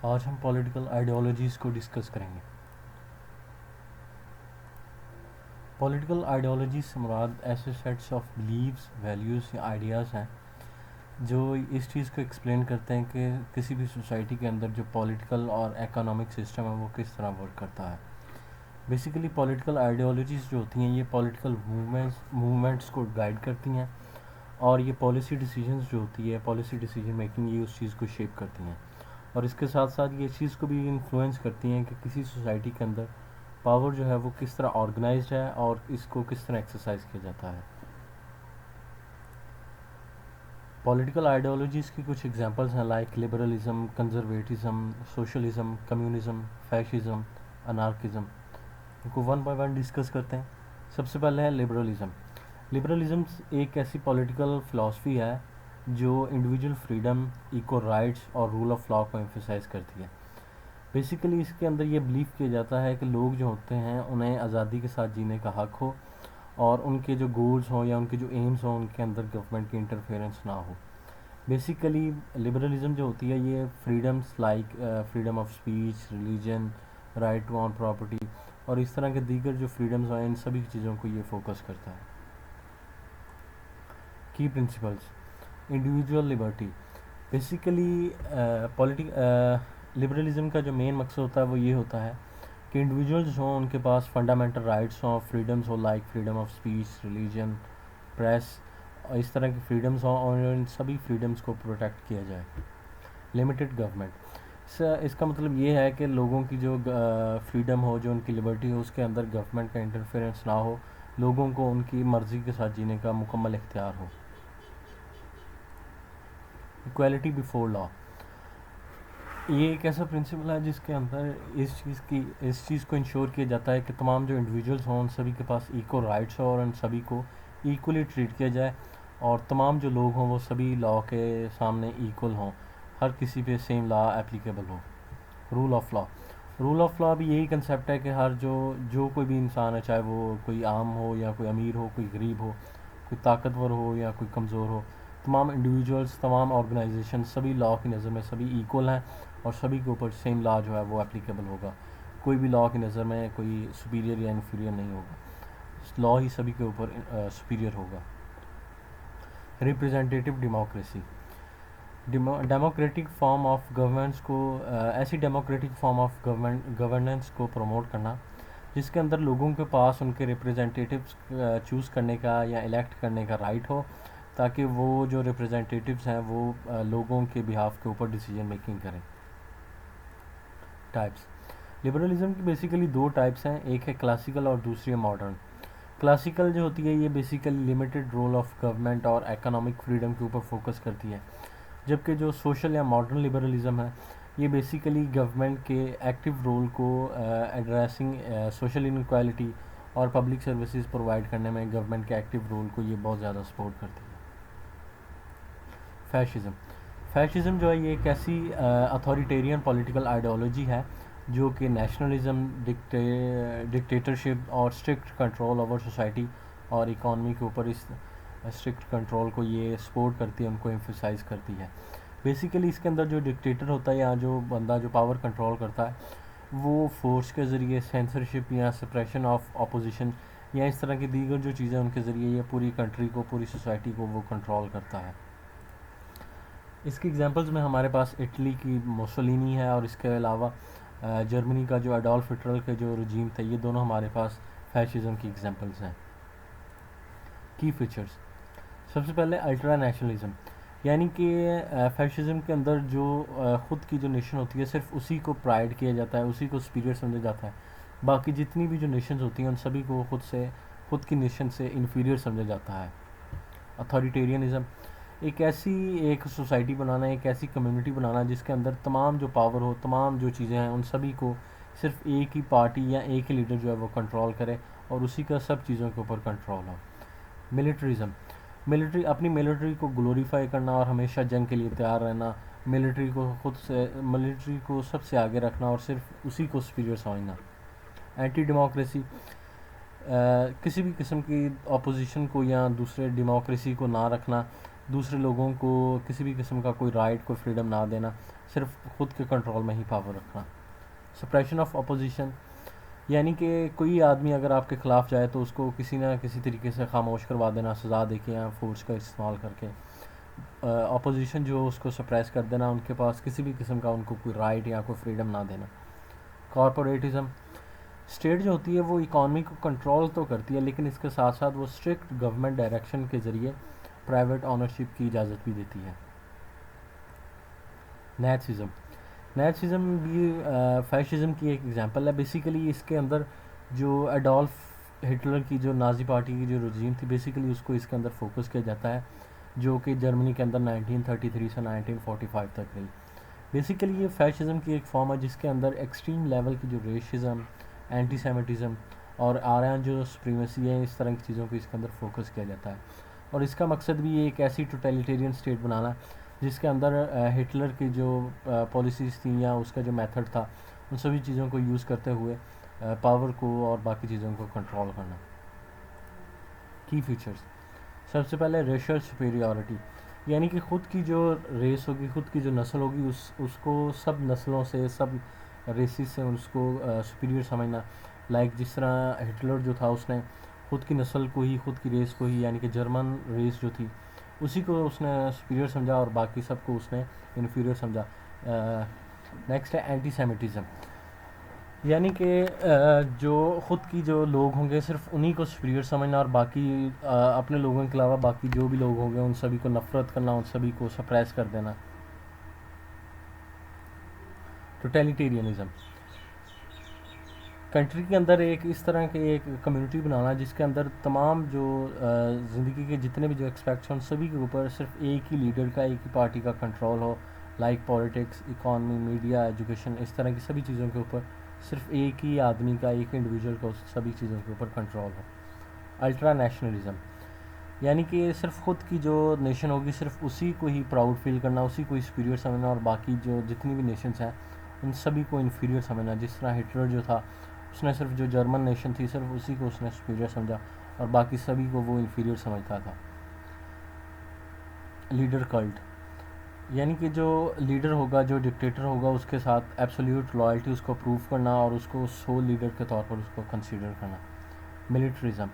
आज हम political ideologies को डिस्कस करेंगे। पॉलिटिकल आइडियोलॉजीज से मुराद ऐसे सेट्स ऑफ बिलीव्स, वैल्यूज़ या आइडियाज़ हैं जो इस चीज़ को एक्सप्लेन करते हैं कि किसी भी सोसाइटी के अंदर जो पॉलिटिकल और इकोनॉमिक सिस्टम है वो किस तरह वर्क करता है। बेसिकली पॉलिटिकल आइडियोलॉजीज़ जो होती हैं ये पॉलिटिकल मूवमेंट्स को गाइड करती हैं और ये पॉलिसी डिसीजंस जो होती है, पॉलिसी डिसीजन मेकिंग, ये उस चीज़ को शेप करती हैं और इसके साथ साथ ये चीज़ को भी इन्फ्लुएंस करती हैं कि किसी सोसाइटी के अंदर पावर जो है वो किस तरह ऑर्गेनाइज्ड है और इसको किस तरह एक्सरसाइज किया जाता है। पॉलिटिकल आइडियोलॉजीज़ की कुछ एग्जांपल्स हैं like liberalism, conservatism, socialism, communism, fascism, anarchism. इनको वन बाय वन डिस्कस करते हैं। सबसे पहले है लिबरलिज्म। लिबरलिज्म एक ऐसी पॉलिटिकल फ़िलासफ़ी है जो इंडिविजुअल फ्रीडम, इक्वल राइट्स और रूल ऑफ लॉ को एम्फेसाइज करती है। बेसिकली इसके अंदर ये बिलीव किया जाता है कि लोग जो होते हैं उन्हें आज़ादी के साथ जीने का हक़ हो और उनके जो गोल्स हों या उनके जो एम्स हों उनके अंदर गवर्नमेंट की इंटरफेरेंस ना हो। बेसिकली लिबरलिज्म जो होती है ये freedoms like freedom of speech, religion, right to own property और इस तरह के दीगर जो फ्रीडम्स हैं इन सभी चीज़ों को ये फोकस करता है। की principles, individual liberty. Basically liberalism का जो मेन मकसद होता है वो ये होता है कि इंडिविजुअल्स हों उनके पास फंडामेंटल राइट्स हों, फ्रीडम्स हो like freedom of speech, religion, press, इस तरह की फ्रीडम्स हों और इन सभी फ्रीडम्स को प्रोटेक्ट किया जाए। लिमिटेड गवर्नमेंट, इसका मतलब ये है कि लोगों की जो फ्रीडम हो, जो उनकी लिबर्टी हो, उसके अंदर गवर्नमेंट का इंटरफेरेंस ना हो, लोगों को उनकी मर्ज़ी के साथ जीने का मुकम्मल इख्तियार हो। इक्वालिटी बिफोर लॉ, ये एक ऐसा प्रिंसिपल है जिसके अंदर इस चीज़ को इंश्योर किया जाता है कि तमाम जो इंडिविजुअल्स हों उन सभी के पास इक्वल राइट्स हो और उन सभी को इक्वली ट्रीट किया जाए और तमाम जो लोग हों वो सभी लॉ के सामने इक्वल हों, हर किसी पे सेम लॉ एप्लीकेबल हो। Rule of law, rule of law भी यही कंसेप्ट है कि हर जो कोई भी इंसान है, चाहे वो कोई आम हो या कोई अमीर हो, कोई गरीब हो, कोई ताकतवर हो या कोई कमज़ोर हो, तमाम इंडिविजुअल्स, तमाम ऑर्गेनाइजेशन सभी लॉ की नज़र में सभी इक्वल हैं और सभी के ऊपर सेम लॉ जो है वो एप्लीकेबल होगा। कोई भी लॉ की नज़र में कोई सुपीरियर या इन्फीरियर नहीं होगा, लॉ ही सभी के ऊपर सुपीरियर होगा। Representative democracy, democratic form of governance को ऐसी डेमोक्रेटिक फॉर्म ऑफ गवर्नेंस को प्रमोट करना जिसके अंदर लोगों के पास उनके रिप्रेजेंटेटिव्स चूज़ करने का या इलेक्ट करने का राइट हो ताकि वो जो रिप्रेजेंटेटिव्स हैं वो लोगों के बिहाफ के ऊपर डिसीजन मेकिंग करें। टाइप्स, लिबरलिज्म की बेसिकली दो टाइप्स हैं, एक है क्लासिकल और दूसरी है मॉडर्न। क्लासिकल जो होती है ये basically limited role of government और इकोनॉमिक फ्रीडम के ऊपर फोकस करती है, जबकि जो सोशल या मॉडर्न लिबरलिज्म है ये बेसिकली गवर्नमेंट के एक्टिव रोल को एड्रेसिंग सोशल इनक्वालिटी और पब्लिक सर्विसेज प्रोवाइड करने में गवर्नमेंट के एक्टिव रोल को ये बहुत ज़्यादा सपोर्ट करती है। फैशिज़म, फैशिज़म जो है ये एक ऐसी अथॉरिटेरियन पॉलिटिकल आइडियोलॉजी है जो कि नेशनलिज्म, डिक्टेटरशिप और स्ट्रिक्ट कंट्रोल ओवर सोसाइटी और इकॉनमी के ऊपर इस स्ट्रिक्ट कंट्रोल को ये सपोर्ट करती है, उनको एम्फोसाइज करती है। बेसिकली इसके अंदर जो डिक्टेटर होता है या जो बंदा जो पावर कंट्रोल करता है वो फोर्स के ज़रिए, सेंसरशिप या सप्रेशन ऑफ अपोजिशन या इस तरह की दीगर जो चीज़ें उनके ज़रिए ये पूरी कंट्री को, पूरी सोसाइटी को वो कंट्रोल करता है। इसकी एग्जांपल्स में हमारे पास इटली की मोसोलिनी है और इसके अलावा जर्मनी का जो एडोल्फ हिटलर के जो रजीम थे, ये दोनों हमारे पास फैशिज़म की एग्जांपल्स हैं। की फीचर्स, सबसे पहले अल्ट्रा नेशनलिज्म, यानी कि फैशिज़म के अंदर जो ख़ुद की जो नेशन होती है सिर्फ उसी को प्राइड किया जाता है, उसी को सुपीरियर समझा जाता है, बाकी जितनी भी जो नेशंस होती हैं उन सभी को ख़ुद की नेशन से इन्फीरियर समझा जाता है। अथॉरिटेरियनिज़म, एक सोसाइटी बनाना, एक ऐसी कम्युनिटी बनाना जिसके अंदर तमाम जो पावर हो, तमाम जो चीज़ें हैं उन सभी को सिर्फ एक ही पार्टी या एक ही लीडर जो है वो कंट्रोल करे और उसी का सब चीज़ों के ऊपर कंट्रोल हो। मिलिट्रिज़म, अपनी मिलिट्री को ग्लोरीफाई करना और हमेशा जंग के लिए तैयार रहना, मिलिट्री को सबसे आगे रखना और सिर्फ उसी को सुपीरियर समझना। एंटी डेमोक्रेसी, किसी भी किस्म की अपोजिशन को या दूसरे डेमोक्रेसी को ना रखना, दूसरे लोगों को किसी भी किस्म का कोई राइट, कोई फ्रीडम ना देना, सिर्फ खुद के कंट्रोल में ही पावर रखना। सप्रेशन ऑफ अपोजिशन, यानी कि कोई आदमी अगर आपके ख़िलाफ़ जाए तो उसको किसी ना किसी तरीके से खामोश करवा देना, सज़ा दे के या फोर्स का इस्तेमाल करके। अपोजिशन जो उसको सप्रेस कर देना, उनके पास किसी भी किस्म का उनको कोई राइट या कोई फ्रीडम ना देना। कॉरपोरेटिज़म, स्टेट जो होती है वो इकॉनमी को कंट्रोल तो करती है, लेकिन इसके साथ साथ वो स्ट्रिक्ट गवर्नमेंट डायरेक्शन के ज़रिए प्राइवेट ऑनरशिप की इजाज़त भी देती है। नेचुज़म, नेचुज़म भी फैशिज़म की एक एग्जांपल है। बेसिकली इसके अंदर जो एडोल्फ हिटलर की जो नाजी पार्टी की जो रजीम थी, बेसिकली उसको इसके अंदर फोकस किया जाता है, जो कि जर्मनी के अंदर 1933 से 1945 तक रही। बेसिकली ये फैशिज़म की एक फॉर्म है जिसके अंदर एक्सट्रीम लेवल की जो रेशिज़म, एंटीसेमिटिज़म और आर्यन जो सुप्रीमेसी है, इस तरह की चीज़ों को इसके अंदर फोकस किया जाता है। और इसका मकसद भी एक ऐसी टोटलिटेरियन स्टेट बनाना जिसके अंदर हिटलर की जो पॉलिसीज़ थी या उसका जो मेथड था, उन सभी चीज़ों को यूज़ करते हुए पावर को और बाकी चीज़ों को कंट्रोल करना। की फीचर्स, सबसे पहले रेशियल सुपीरियॉरिटी, यानी कि ख़ुद की जो रेस होगी, ख़ुद की जो नस्ल होगी, उसको सब नस्लों से, सब रेसिस से उसको सुपीरियर समझना। लाइक जिस तरह हिटलर जो था उसने ख़ुद की नस्ल को ही, ख़ुद की रेस को ही, यानी कि जर्मन रेस जो थी उसी को उसने सुपीरियर समझा और बाकी सबको उसने इन्फीरियर समझा। नेक्स्ट है एंटीसेमिटिज़म, यानी कि जो ख़ुद की जो लोग होंगे सिर्फ उन्हीं को सुपीरियर समझना और बाकी अपने लोगों के अलावा बाकी जो भी लोग होंगे उन सभी को नफ़रत करना, उन सभी को सप्रेस कर देना। टोटलिटेरियनिज़म, कंट्री के अंदर एक इस तरह के एक कम्युनिटी बनाना जिसके अंदर तमाम जो ज़िंदगी के जितने भी जो एक्सपेक्ट्स हैं उन सभी के ऊपर सिर्फ एक ही लीडर का, एक ही पार्टी का कंट्रोल हो। Like politics, economy, media, education, इस तरह की सभी चीज़ों के ऊपर सिर्फ एक ही आदमी का, एक इंडिविजुअल का उस सभी चीज़ों के ऊपर कंट्रोल हो। अल्ट्रा नेशनलिज़म, यानी कि सिर्फ ख़ुद की जो नेशन होगी सिर्फ उसी को ही प्राउड फील करना, उसी को ही सुपीरियर समझना और बाकी जो जितनी भी नेशंस हैं उन सभी को इन्फीरियर समझना। जिस तरह हिटलर जो था उसने सिर्फ जो जर्मन नेशन थी सिर्फ उसी को उसने सुपीरियर समझा और बाकी सभी को वो इन्फीरियर समझता था। लीडर कल्ट, यानी कि जो लीडर होगा, जो डिक्टेटर होगा, उसके साथ एब्सोल्यूट लॉयल्टी उसको प्रूव करना और उसको सोल लीडर के तौर पर उसको कंसीडर करना। मिलिट्रिज्म,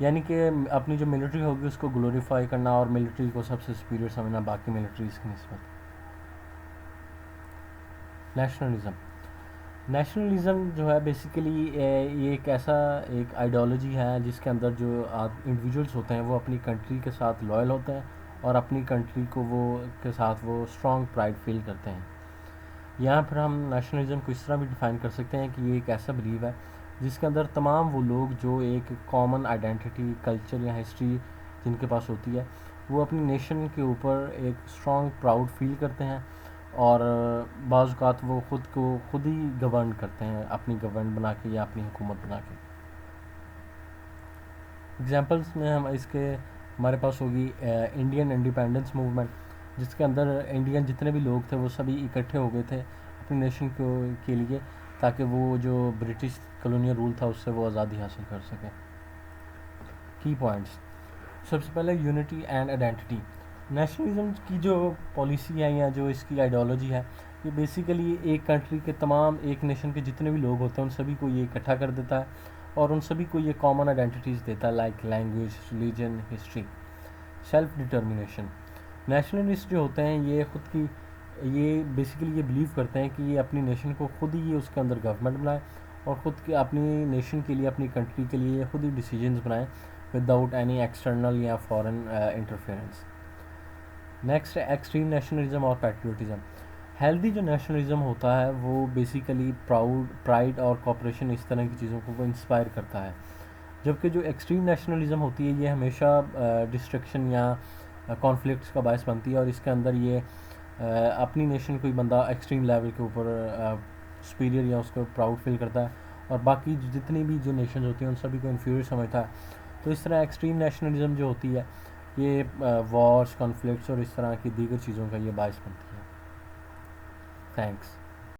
यानी कि अपनी जो मिलिट्री होगी उसको ग्लोरीफाई करना और मिलिट्री को सबसे सुपीरियर समझना बाकी मिलिट्रीज़ की निस्बत। नेशनलिज़म, नेशनलिज़म जो है बेसिकली ये एक ऐसा एक आइडियोलॉजी है जिसके अंदर जो इंडिविजुअल्स होते हैं वो अपनी कंट्री के साथ लॉयल होते हैं और अपनी कंट्री को वो के साथ वो स्ट्रॉन्ग प्राइड फील करते हैं। यहाँ पर हम नेशनलिज़म को इस तरह भी डिफ़ाइन कर सकते हैं कि ये एक ऐसा बिलीव है जिसके अंदर तमाम वो लोग जो एक कॉमन आइडेंटिटी, कल्चर या हिस्ट्री जिनके पास होती है वो अपनी नेशन के ऊपर एक स्ट्रॉन्ग प्राउड फील करते हैं और बाज़ औक़ात वो खुद ही गवर्न करते हैं, अपनी गवर्नमेंट बना के या अपनी हुकूमत बना के। एग्जांपल्स में हम इसके हमारे पास होगी इंडियन इंडिपेंडेंस मूवमेंट, जिसके अंदर इंडियन जितने भी लोग थे वो सभी इकट्ठे हो गए थे अपनी नेशन के लिए ताकि वो जो ब्रिटिश कॉलोनियल रूल था उससे वो आज़ादी हासिल कर सकें। की पॉइंट्स, सबसे पहले यूनिटी एंड आइडेंटिटी। नेशनलिज्म की जो पॉलिसी है या जो इसकी आइडियोलॉजी है ये बेसिकली एक कंट्री के तमाम, एक नेशन के जितने भी लोग होते हैं उन सभी को ये इकट्ठा कर देता है और उन सभी को ये कॉमन आइडेंटिटीज़ देता है, like language, religion, history. Self determination, nationalist जो होते हैं ये खुद की ये बेसिकली ये बिलीव करते हैं कि ये अपनी नेशन को खुद ही उसके अंदर गवर्नमेंट बनाए और ख़ुद के अपनी नेशन के लिए, अपनी कंट्री के लिए खुद ही डिसीजंस बनाएं विदाउट एनी एक्सटर्नल या फॉरेन इंटरफेरेंस। नेक्स्ट है एक्सट्रीम नेशनलिज्म और पैट्रियोटिज्म। हेल्दी जो नेशनलिज्म होता है वो बेसिकली प्राइड और कॉपरेशन, इस तरह की चीज़ों को वो इंस्पायर करता है, जबकि जो एक्सट्रीम नेशनलिज्म होती है ये हमेशा डिस्ट्रक्शन या कॉन्फ्लिक्ट्स का बायस बनती है और इसके अंदर ये अपनी नेशन कोई बंदा एक्सट्रीम लेवल के ऊपर सुपीरियर या उसको प्राउड फील करता है और बाकी जितनी भी जो नेशन होती हैं उन सभी को इन्फीरियर समझता है। तो इस तरह एक्सट्रीम नेशनलिज्म जो होती है ये वॉर्स, कॉन्फ्लिक्ट्स और इस तरह की दीगर चीज़ों का ये बायस बनती है। थैंक्स।